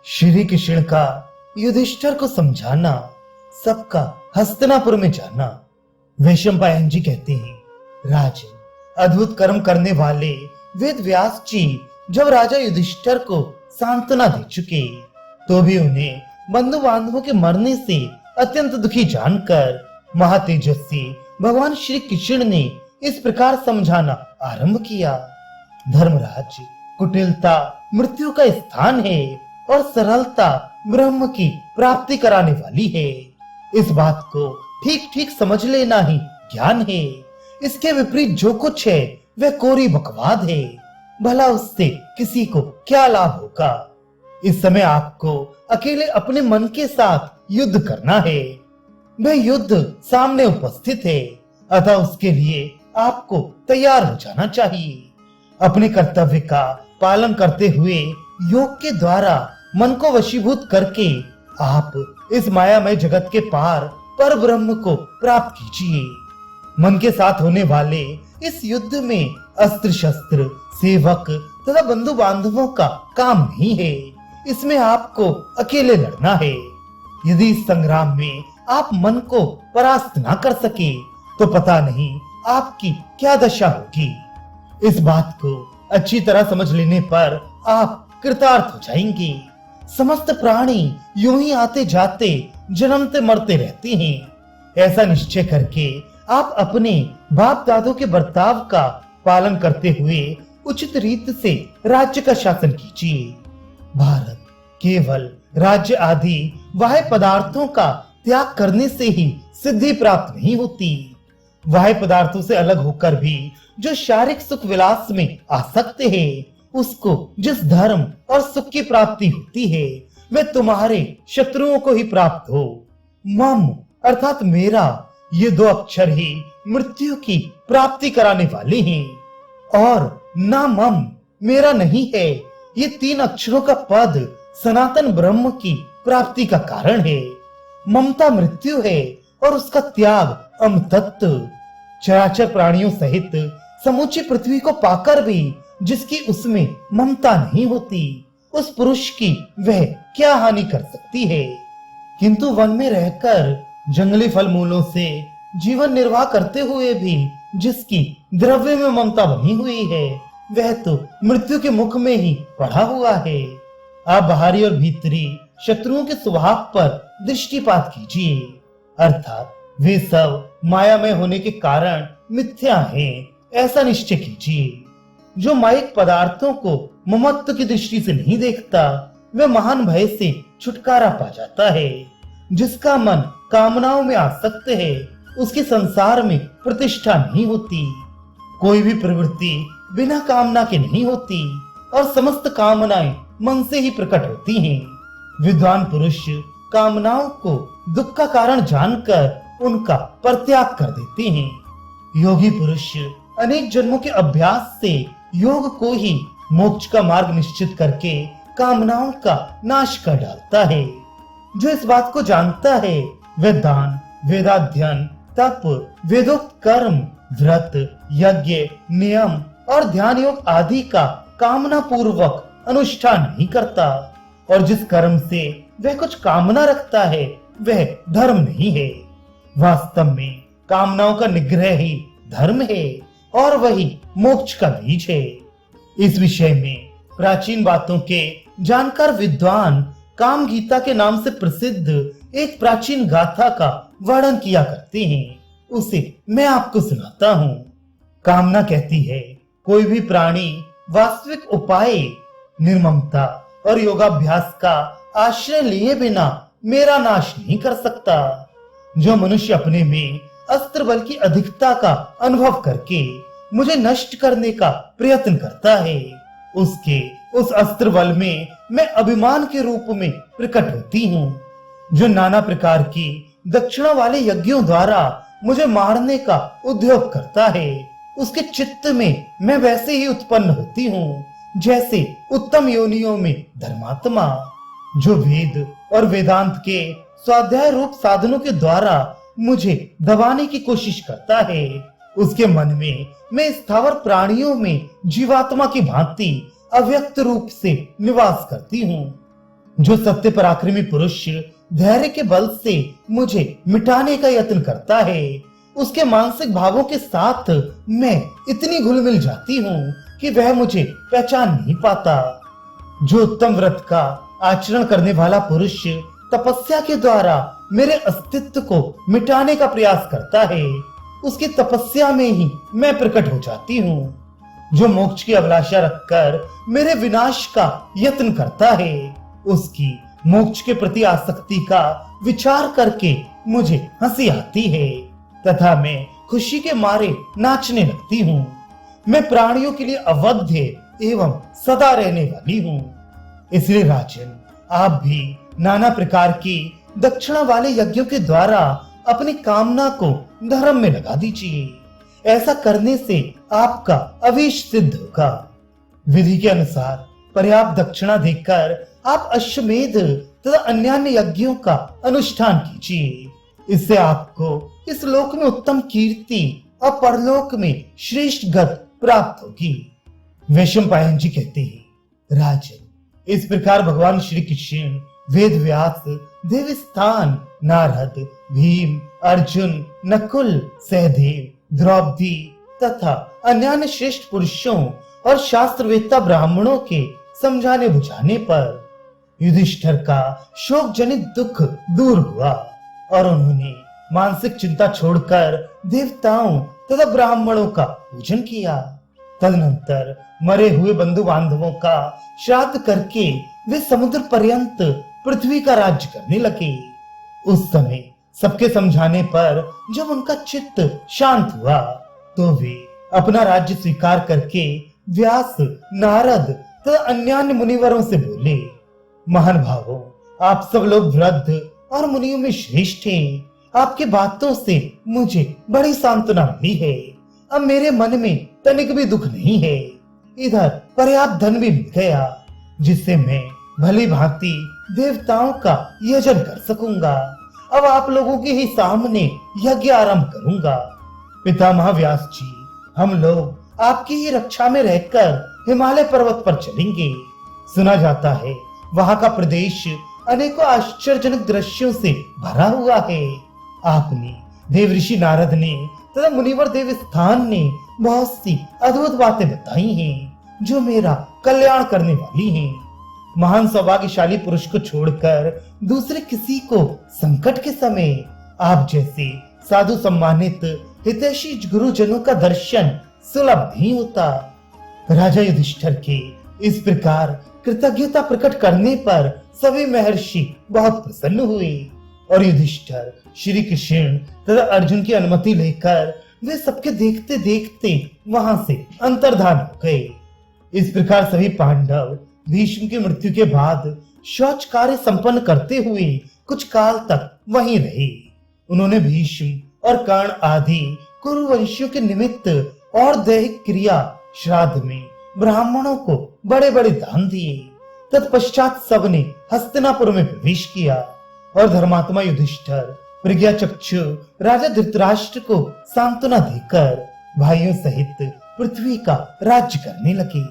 श्री कृष्ण का युधिष्ठिर को समझाना, सबका हस्तिनापुर में जाना। वैशंपायन जी कहते हैं, राजन, अद्भुत कर्म करने वाले वेद व्यास जी जब राजा युधिष्ठिर को सांत्वना दे चुके, तो भी उन्हें बंधु बांधवों के मरने से अत्यंत दुखी जानकर महातेजस्वी भगवान श्री कृष्ण ने इस प्रकार समझाना आरंभ किया। धर्मराज, कुटिलता मृत्यु का स्थान है और सरलता ब्रह्म की प्राप्ति कराने वाली है। इस बात को ठीक ठीक समझ लेना ही ज्ञान है। इसके विपरीत जो कुछ है वह कोरी बकवाद है। भला उससे किसी को क्या लाभ होगा। इस समय आपको अकेले अपने मन के साथ युद्ध करना है। वह युद्ध सामने उपस्थित है, अतः उसके लिए आपको तैयार हो जाना चाहिए। अपने कर्तव्य का पालन करते हुए योग के द्वारा मन को वशीभूत करके आप इस मायामय जगत के पार पर ब्रह्म को प्राप्त कीजिए। मन के साथ होने वाले इस युद्ध में अस्त्र शस्त्र, सेवक तथा बंधु बांधवों का काम नहीं है। इसमें आपको अकेले लड़ना है। यदि इस संग्राम में आप मन को परास्त ना कर सके तो पता नहीं आपकी क्या दशा होगी। इस बात को अच्छी तरह समझ लेने पर आप कृतार्थ हो जाएंगे। समस्त प्राणी यूं ही आते जाते जन्मते मरते रहते हैं। ऐसा निश्चय करके आप अपने बाप दादों के बर्ताव का पालन करते हुए उचित रीत से राज्य का शासन कीजिए। भारत केवल राज्य आदि बाह्य पदार्थों का त्याग करने से ही सिद्धि प्राप्त नहीं होती। बाह्य पदार्थों से अलग होकर भी जो शारीरिक सुख विलास में आसक्त है, उसको जिस धर्म और सुख की प्राप्ति होती है वह तुम्हारे शत्रुओं को ही प्राप्त हो। मम अर्थात मेरा, ये दो अक्षर ही मृत्यु की प्राप्ति कराने वाले हैं। और ना मम मेरा नहीं है, ये तीन अक्षरों का पद सनातन ब्रह्म की प्राप्ति का कारण है। ममता मृत्यु है और उसका त्याग अमतत्व। चराचर प्राणियों सहित समूची पृथ्वी को पाकर भी जिसकी उसमें ममता नहीं होती, उस पुरुष की वह क्या हानि कर सकती है। किंतु वन में रहकर जंगली फल मूलों से जीवन निर्वाह करते हुए भी जिसकी द्रव्य में ममता बनी हुई है, वह तो मृत्यु के मुख में ही पड़ा हुआ है। आप बाहरी और भीतरी शत्रुओं के स्वभाव पर दृष्टिपात कीजिए, अर्थात वे सब मायामय होने के कारण मिथ्या हैं, ऐसा निश्चय कीजिए। जो माइक पदार्थों को ममत्व की दृष्टि से नहीं देखता, वह महान भय से छुटकारा पा जाता है। जिसका मन कामनाओं में आसक्त है, उसके संसार में प्रतिष्ठा नहीं होती। कोई भी प्रवृत्ति बिना कामना के नहीं होती और समस्त कामनाएं मन से ही प्रकट होती हैं। विद्वान पुरुष कामनाओं को दुख का कारण जानकर उनका परित्याग कर देते हैं। योगी पुरुष अनेक जन्मों के अभ्यास से योग को ही मोक्ष का मार्ग निश्चित करके कामनाओं का नाश कर डालता है। जो इस बात को जानता है वह दान, वेदाध्ययन, तप, वेदोक्त कर्म, व्रत, यज्ञ, नियम और ध्यान योग आदि का कामना पूर्वक अनुष्ठान नहीं करता। और जिस कर्म से वह कुछ कामना रखता है वह धर्म नहीं है। वास्तव में कामनाओं का निग्रह ही धर्म है और वही मोक्ष का बीज है। इस विषय में प्राचीन बातों के जानकार विद्वान काम गीता के नाम से प्रसिद्ध एक प्राचीन गाथा का वर्णन किया करते हैं। उसे मैं आपको सुनाता हूँ। कामना कहती है, कोई भी प्राणी वास्तविक उपाय, निर्ममता और योगाभ्यास का आश्रय लिए बिना मेरा नाश नहीं कर सकता। जो मनुष्य अपने में अस्त्र बल की अधिकता का अनुभव करके मुझे नष्ट करने का प्रयत्न करता है, उसके उस अस्त्र बल में मैं अभिमान के रूप में प्रकट होती हूँ। जो नाना प्रकार की दक्षिणा वाले यज्ञों द्वारा मुझे मारने का उद्योग करता है, उसके चित्त में मैं वैसे ही उत्पन्न होती हूँ जैसे उत्तम योनियों में धर्मात्मा। जो वेद और वेदांत के स्वाध्याय रूप साधनों के द्वारा मुझे दबाने की कोशिश करता है, उसके मन में मैं स्थावर प्राणियों में जीवात्मा की भांति अव्यक्त रूप से निवास करती हूँ। जो सत्य पराक्रमी पुरुष धैर्य के बल से मुझे मिटाने का यत्न करता है, उसके मानसिक भावों के साथ मैं इतनी घुल मिल जाती हूँ कि वह मुझे पहचान नहीं पाता। जो उत्तम व्रत का आचरण करने वाला पुरुष तपस्या के द्वारा मेरे अस्तित्व को मिटाने का प्रयास करता है, उसकी तपस्या में ही मैं प्रकट हो जाती हूँ। जो मोक्ष की अभिलाषा रखकर मेरे विनाश का यत्न करता है, उसकी मोक्ष के प्रति आसक्ति का विचार करके मुझे हंसी आती है तथा मैं खुशी के मारे नाचने लगती हूँ। मैं प्राणियों के लिए अवध्य एवं सदा रहने वाली हूँ। इसलिए राजन, आप भी नाना प्रकार की दक्षिणा वाले यज्ञों के द्वारा अपनी कामना को धर्म में लगा दीजिए। ऐसा करने से आपका अविश सिद्ध होगा। विधि के अनुसार पर्याप्त दक्षिणा देकर आप अश्वमेध तथा अन्य यज्ञों का अनुष्ठान कीजिए। इससे आपको इस लोक में उत्तम कीर्ति और परलोक में श्रेष्ठ गति प्राप्त होगी। वैशंपायन जी कहते हैं, राजन, इस प्रकार भगवान श्री कृष्ण वेद व्यास, देवस्थान, नारद, भीम, अर्जुन, नकुल, सहदेव, द्रौपदी तथा अन्य श्रेष्ठ पुरुषों और शास्त्रवेत्ता ब्राह्मणों के समझाने बुझाने पर युधिष्ठिर का शोक जनित दुख दूर हुआ और उन्होंने मानसिक चिंता छोड़कर देवताओं तथा ब्राह्मणों का पूजन किया। तदनंतर मरे हुए बंधु बांधवों का श्राद्ध करके वे समुद्र पर्यंत पृथ्वी का राज्य करने लगे। उस समय सबके समझाने पर जब उनका चित्त शांत हुआ तो वे अपना राज्य स्वीकार करके व्यास, नारद तथा अन्य मुनिवरों से बोले, महान भावों, आप सब लोग वृद्ध और मुनियों में श्रेष्ठ हैं। आपकी बातों से मुझे बड़ी सांत्वना मिली है। अब मेरे मन में तनिक भी दुख नहीं है। इधर पर्याप्त धन भी मिल गया, जिससे मैं भली भांति देवताओं का यजन कर सकूंगा। अब आप लोगों के ही सामने यज्ञ आरंभ करूंगा। पितामह व्यास जी, हम लोग आपकी ही रक्षा में रहकर हिमालय पर्वत पर चलेंगे। सुना जाता है वहां का प्रदेश अनेकों आश्चर्यजनक दृश्यों से भरा हुआ है। आपने, देवऋषि नारद ने तथा मुनिवर देवस्थान ने बहुत सी अद्भुत बातें बताई हैं जो मेरा कल्याण करने वाली हैं। महान सौभाग्यशाली पुरुष को छोड़कर दूसरे किसी को संकट के समय आप जैसे साधु सम्मानित हितैषी गुरुजनों का दर्शन सुलभ नहीं होता। राजा युधिष्ठिर के इस प्रकार कृतज्ञता प्रकट करने पर सभी महर्षि बहुत प्रसन्न हुए और युधिष्ठिर, श्री कृष्ण तथा अर्जुन की अनुमति लेकर वे सबके देखते देखते वहां से अंतर्धान हो गए। इस प्रकार सभी पांडव भीष्म की मृत्यु के बाद शौच कार्य संपन्न करते हुए कुछ काल तक वहीं रहे। उन्होंने भीष्म और कर्ण आदि कुरुवंशियों के निमित्त और दैहिक क्रिया श्राद्ध में ब्राह्मणों को बड़े बड़े दान दिए। तत्पश्चात सबने हस्तिनापुर में प्रवेश किया और धर्मात्मा युधिष्ठिर प्रज्ञाचक्षु राजा धृतराष्ट्र को सांत्वना देकर भाइयों सहित पृथ्वी का राज्य करने लगे।